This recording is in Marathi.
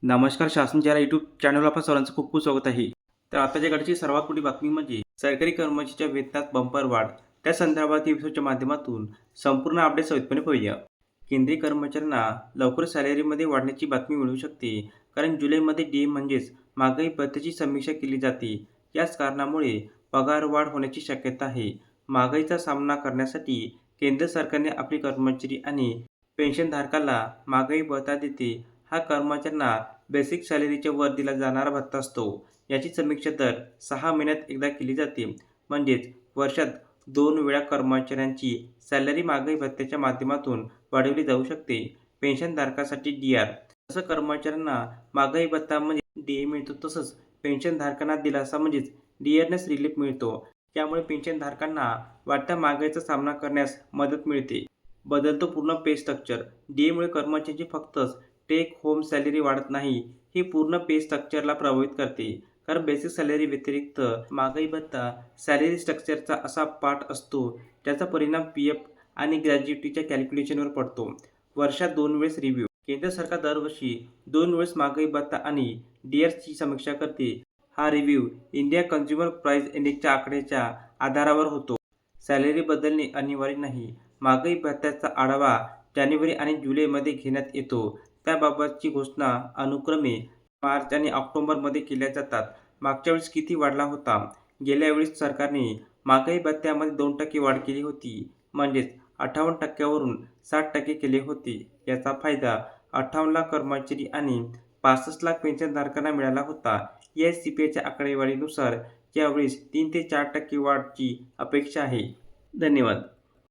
नमस्कार. शासनच्या यूट्यूब चॅनलवर आपल्या सर्वांचं खूप खूप स्वागत आहे. तर आताच्या घडीची सर्वात मोठी बातमी म्हणजे सरकारी कर्मचाऱ्यांच्या वेतनात बंपर वाढ. त्या संदर्भात एपिसोडच्या माध्यमातून संपूर्ण अपडेट सविस्तरपणे पाहूया. केंद्रीय कर्मचाऱ्यांना लवकर सॅलरीमध्ये वाढण्याची बातमी मिळू शकते, कारण जुलैमध्ये डी म्हणजेच महागाई भत्त्याची समीक्षा केली जाते. याच कारणामुळे पगार वाढ होण्याची शक्यता आहे. महागाईचा सामना करण्यासाठी केंद्र सरकारने आपले कर्मचारी आणि पेन्शनधारकाला महागाई भत्ता देते. हा कर्मचाऱ्यांना बेसिक सॅलरीच्या वर दिला जाणारा भत्ता असतो. याची समीक्षा दर 6 महिन्यात एकदा केली जाते. म्हणजेच वर्षात 2 वेळा कर्मचाऱ्यांची सॅलरी महागाई भत्त्याच्या माध्यमातून वाढवली जाऊ शकते. पेन्शनधारकांसाठी डी-आर. जसं कर्मचाऱ्यांना महागाई भत्ता म्हणजे डी-ए मिळतो, तसंच पेन्शनधारकांना दिलासा म्हणजेच डिअरनेस रिलीफ मिळतो. यामुळे पेन्शनधारकांना वाढत्या महागाईचा सामना करण्यास मदत मिळते. बदलतो पूर्ण पे स्ट्रक्चर. डी-एमुळे कर्मचाऱ्यांची फक्तच टेक होम सॅलरी वाढत नाही, ही पूर्ण पे स्ट्रक्चरला प्रभावित करते. कारण बेसिक सॅलरी व्यतिरिक्त महागाई भत्ता सॅलरी स्ट्रक्चरचा असा पार्ट असतो ज्याचा परिणाम पी-एफ आणि ग्रॅज्युटीच्या कॅल्क्युलेशनवर पडतो. वर्षात 2 वेळेस रिव्ह्यू. केंद्र सरकार दरवर्षी 2 वेळेस महागाई भत्ता आणि डी-आरची समीक्षा करते. हा रिव्ह्यू इंडिया कन्झ्युमर प्राइस इंडेक्सच्या आकड्याच्या आधारावर होतो. सॅलरी बदलणे अनिवार्य नाही. महागाई भत्त्याचा आढावा जानेवारी आणि जुलैमध्ये घेण्यात येतो. त्याबाबतची घोषणा अनुक्रमे मार्च आणि ऑक्टोबरमध्ये केल्या जातात. मागच्या वेळेस किती वाढला होता? गेल्या वेळेस सरकारने महागाई भत्त्यामध्ये 2% वाढ केली होती, म्हणजेच 58% वरून 60% केले होते. याचा फायदा 58 लाख कर्मचारी आणि 65 लाख पेन्शनधारकांना मिळाला होता. एस-सी-पी-आयच्या आकडेवारीनुसार यावेळेस 3 ते 4% वाढची अपेक्षा आहे. धन्यवाद.